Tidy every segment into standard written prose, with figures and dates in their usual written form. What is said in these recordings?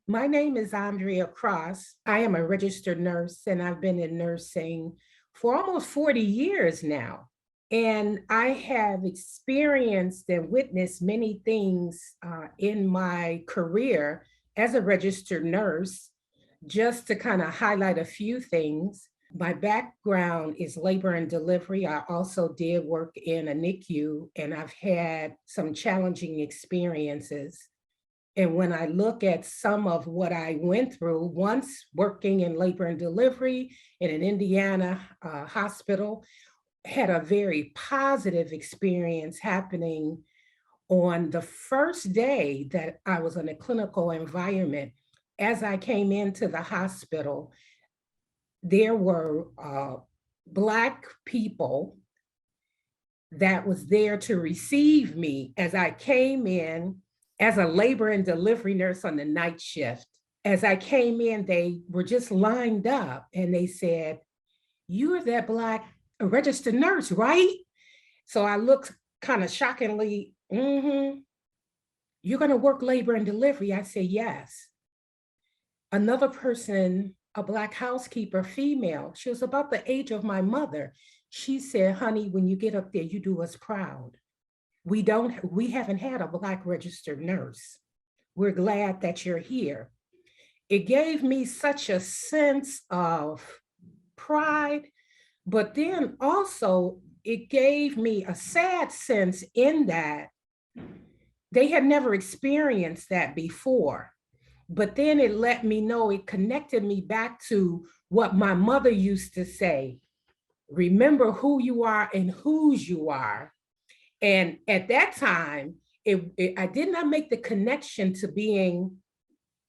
My name is Andrea Cross. I am a registered nurse and I've been in nursing for almost 40 years now. And I have experienced and witnessed many things in my career as a registered nurse. Just to kind of highlight a few things, my background is labor and delivery. I also did work in a NICU and I've had some challenging experiences. And when I look at some of what I went through, once working in labor and delivery in an Indiana hospital, had a very positive experience happening on the first day that I was in a clinical environment. As I came into the hospital, there were Black people that was there to receive me as I came in as a labor and delivery nurse on the night shift. As I came in, they were just lined up and they said, "You're that Black registered nurse, right?" So I looked kind of shockingly, "You're going to work labor and delivery?" I said, "Yes." Another person, a Black housekeeper, female, she was about the age of my mother. She said, "Honey, when you get up there, you do us proud. We haven't had a Black registered nurse. We're glad that you're here." It gave me such a sense of pride, but then also it gave me a sad sense in that they had never experienced that before. But then it let me know, it connected me back to what my mother used to say: remember who you are and whose you are. And at that time, I did not make the connection to being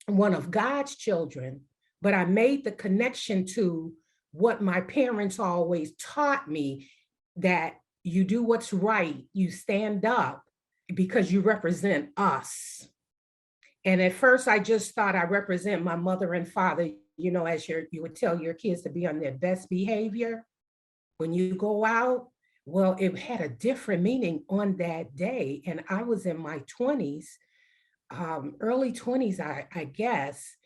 one of God's children, but I made the connection to what my parents always taught me, that you do what's right, you stand up because you represent us. And at first, I just thought I represent my mother and father, as you would tell your kids to be on their best behavior when you go out. Well, it had a different meaning on that day. And I was in my 20s, early 20s, I guess.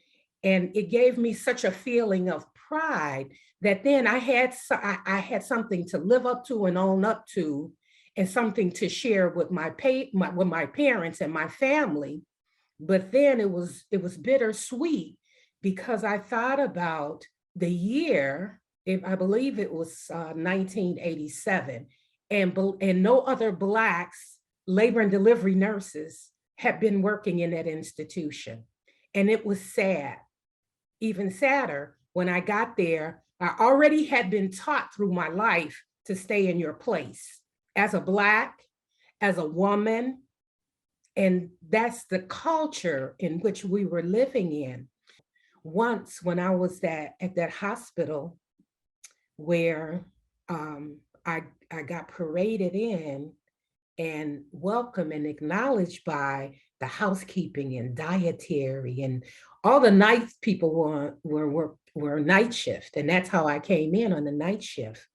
And it gave me such a feeling of pride that then I had something to live up to and own up to, and something to share with with my parents and my family. But then it was bittersweet because I thought about the year, if I believe it was 1987, and no other Blacks labor and delivery nurses had been working in that institution. And it was sad. Even sadder, when I got there, I already had been taught through my life to stay in your place as a Black, as a woman, and that's the culture in which we were living in. Once, when I was at that hospital where I got paraded in and welcomed and acknowledged by the housekeeping and dietary, and all the night people were night shift, and that's how I came in on the night shift.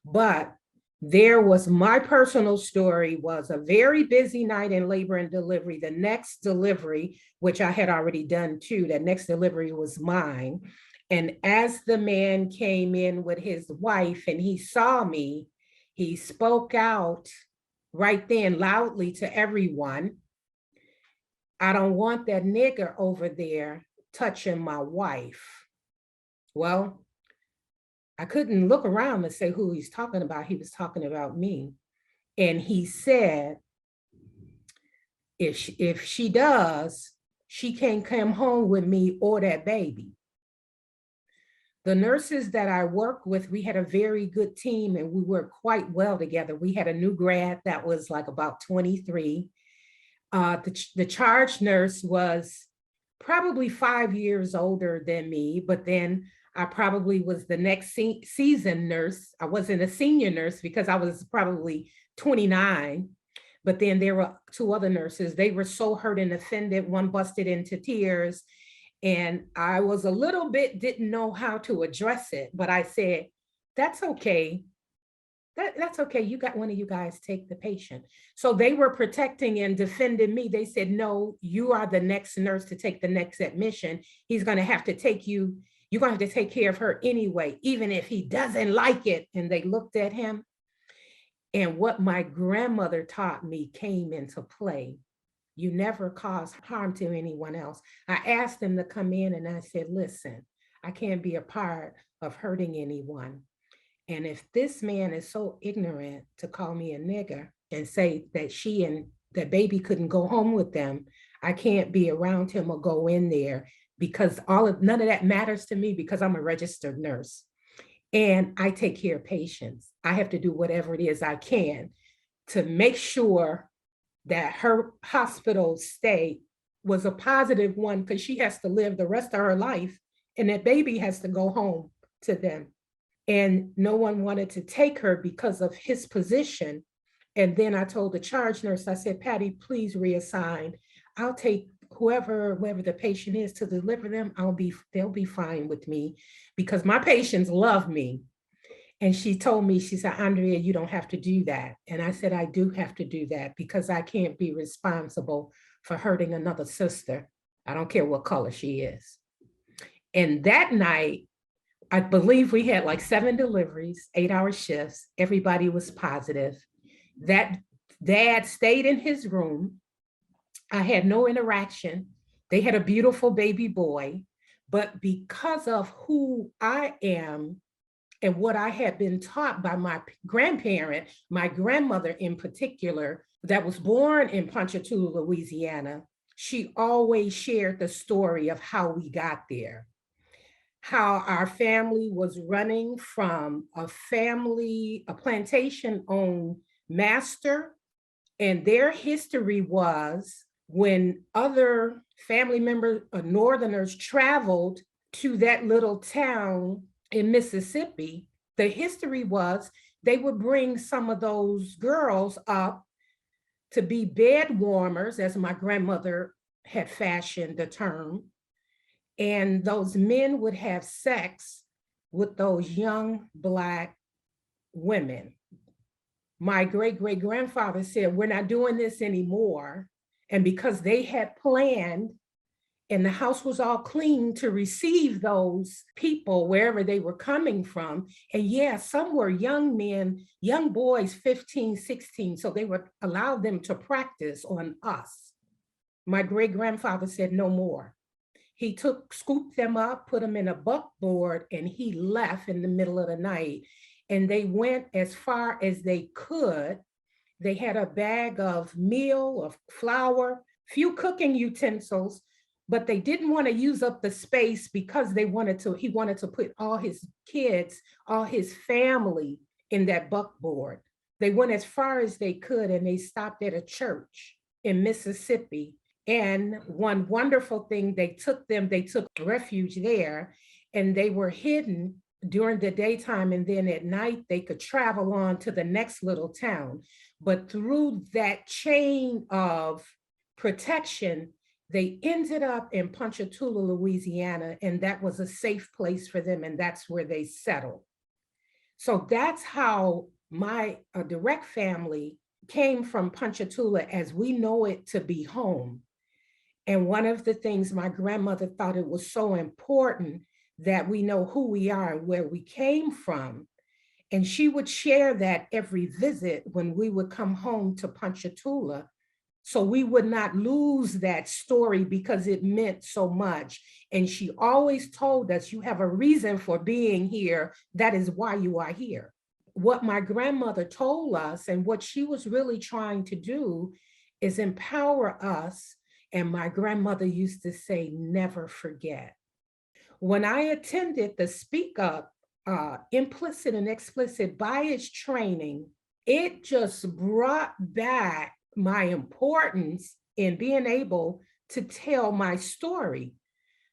But there was my personal story, was a very busy night in labor and delivery. The next delivery, which I had already done too, that next delivery was mine. And as the man came in with his wife and he saw me, he spoke out right then loudly to everyone, "I don't want that nigger over there touching my wife." Well, I couldn't look around and say who he's talking about. He was talking about me. And he said, if she does, she can't come home with me or that baby. The nurses that I work with, we had a very good team and we worked quite well together. We had a new grad that was like about 23. The charge nurse was probably 5 years older than me, but then I probably was the next seasoned nurse. I wasn't a senior nurse because I was probably 29. But then there were two other nurses. They were so hurt and offended. One busted into tears. And I was a little bit, didn't know how to address it. But I said, "That's okay. That's okay. You got one of you guys take the patient. So they were protecting and defending me. They said, no, you are the next nurse to take the next admission. He's going to have to take you. You're going to have to take care of her anyway, even if he doesn't like it. And they looked at him. And what my grandmother taught me came into play. You never cause harm to anyone else. I asked them to come in and I said, listen, I can't be a part of hurting anyone. And if this man is so ignorant to call me a nigger and say that she and the baby couldn't go home with them, I can't be around him or go in there because none of that matters to me because I'm a registered nurse and I take care of patients. I have to do whatever it is I can to make sure that her hospital stay was a positive one because she has to live the rest of her life and that baby has to go home to them. And no one wanted to take her because of his position. And then I told the charge nurse, I said, Patty, please reassign. I'll take whoever the patient is to deliver them. They'll be fine with me because my patients love me. And she told me, she said, Andrea, you don't have to do that. And I said, I do have to do that because I can't be responsible for hurting another sister. I don't care what color she is. And that night, I believe we had like 7 deliveries, 8-hour shifts. Everybody was positive. That dad stayed in his room. I had no interaction. They had a beautiful baby boy, but because of who I am and what I had been taught by my grandparent, my grandmother in particular, that was born in Ponchatoula, Louisiana, she always shared the story of how we got there. How our family was running from a plantation-owned master, and their history was when other family members or Northerners traveled to that little town in Mississippi, the history was they would bring some of those girls up to be bed warmers, as my grandmother had fashioned the term, and those men would have sex with those young Black women. My great-great-grandfather said, we're not doing this anymore. And because they had planned and the house was all clean to receive those people wherever they were coming from. And yeah, some were young men, young boys, 15, 16. So they would allow them to practice on us. My great-grandfather said, no more. He scooped them up, put them in a buckboard, and he left in the middle of the night. And they went as far as they could. They had a bag of meal, of flour, few cooking utensils, but they didn't want to use up the space because he wanted to put all his kids, all his family in that buckboard. They went as far as they could and they stopped at a church in Mississippi. And one wonderful thing, they took refuge there and they were hidden during the daytime. And then at night, they could travel on to the next little town. But through that chain of protection, they ended up in Ponchatoula, Louisiana, and that was a safe place for them. And that's where they settled. So that's how my direct family came from Ponchatoula as we know it to be home. And one of the things my grandmother thought it was so important that we know who we are and where we came from. And she would share that every visit when we would come home to Ponchatoula. So we would not lose that story because it meant so much. And she always told us, you have a reason for being here. That is why you are here. What my grandmother told us and what she was really trying to do is empower us. And my grandmother used to say, never forget. When I attended the Speak Up implicit and explicit bias training, it just brought back my importance in being able to tell my story.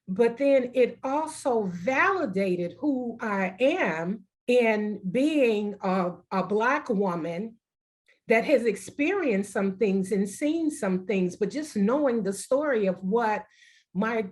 But then it also validated who I am in being a Black woman that has experienced some things and seen some things, but just knowing the story of what my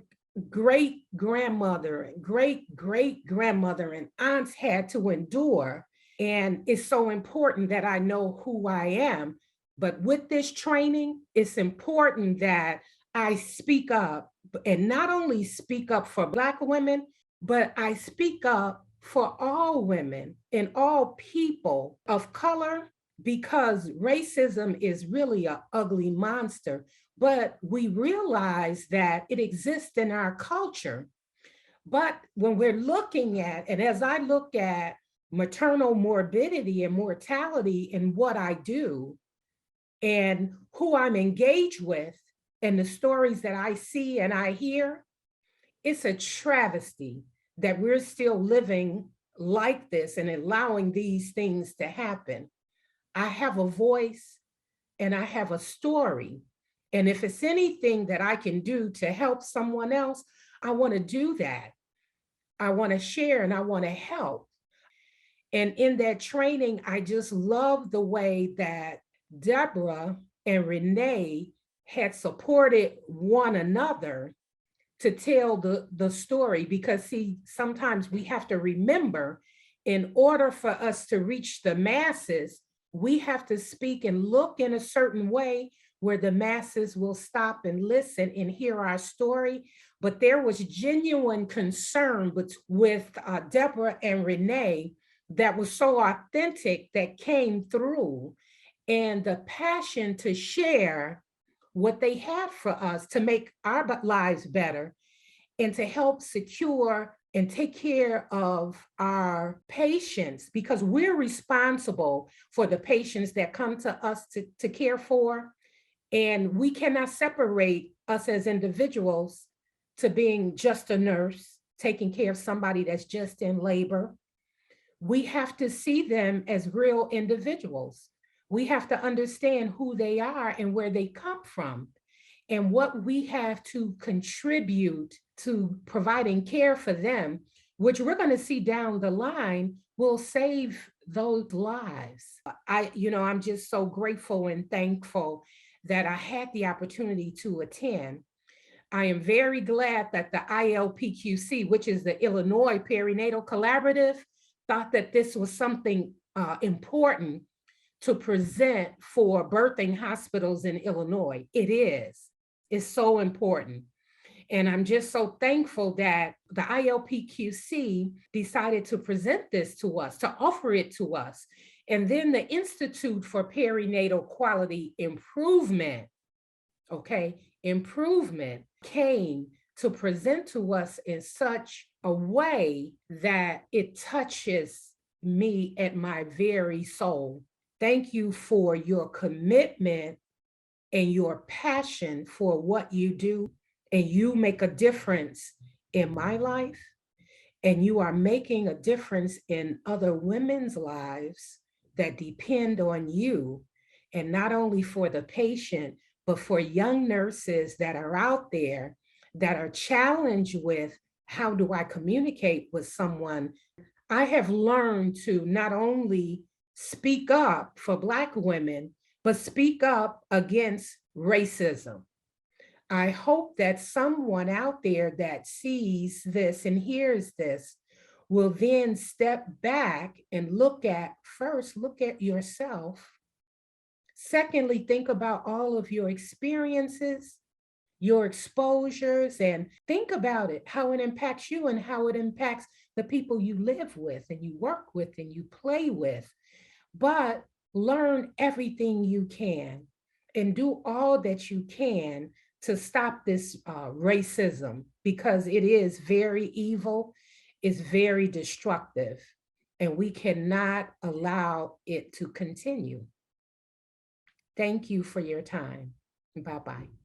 great-grandmother and great-great-grandmother and aunts had to endure. And it's so important that I know who I am. But with this training, it's important that I speak up, and not only speak up for Black women, but I speak up for all women and all people of color, because racism is really an ugly monster. But we realize that it exists in our culture. But when we're looking at, and as I look at maternal morbidity and mortality in what I do and who I'm engaged with and the stories that I see and I hear, it's a travesty that we're still living like this and allowing these things to happen. I have a voice and I have a story. And if it's anything that I can do to help someone else, I want to do that. I want to share and I want to help. And in that training, I just love the way that Deborah and Renee had supported one another to tell the story. Because see, sometimes we have to remember, in order for us to reach the masses, we have to speak and look in a certain way where the masses will stop and listen and hear our story. But there was genuine concern with Deborah and Renee that was so authentic, that came through, and the passion to share what they had for us to make our lives better and to help secure and take care of our patients, because we're responsible for the patients that come to us to care for. And we cannot separate us as individuals to being just a nurse taking care of somebody that's just in labor. We have to see them as real individuals. We have to understand who they are and where they come from, and what we have to contribute to providing care for them, which we're going to see down the line will save those lives. I'm just so grateful and thankful that I had the opportunity to attend. I am very glad that the ILPQC, which is the Illinois Perinatal Collaborative, thought that this was something important to present for birthing hospitals in Illinois. It is. It's so important. And I'm just so thankful that the ILPQC decided to present this to us, to offer it to us. And then the Institute for Perinatal Quality Improvement, improvement, came to present to us in such a way that it touches me at my very soul. Thank you for your commitment and your passion for what you do. And you make a difference in my life, and you are making a difference in other women's lives that depend on you. And not only for the patient, but for young nurses that are out there that are challenged with, how do I communicate with someone? I have learned to not only speak up for Black women, but speak up against racism. I hope that someone out there that sees this and hears this will then step back and look at yourself. Secondly, think about all of your experiences, your exposures, and think about it, how it impacts you and how it impacts the people you live with and you work with and you play with. But learn everything you can and do all that you can to stop this racism, because it is very evil, it's very destructive, and we cannot allow it to continue. Thank you for your time. Bye-bye.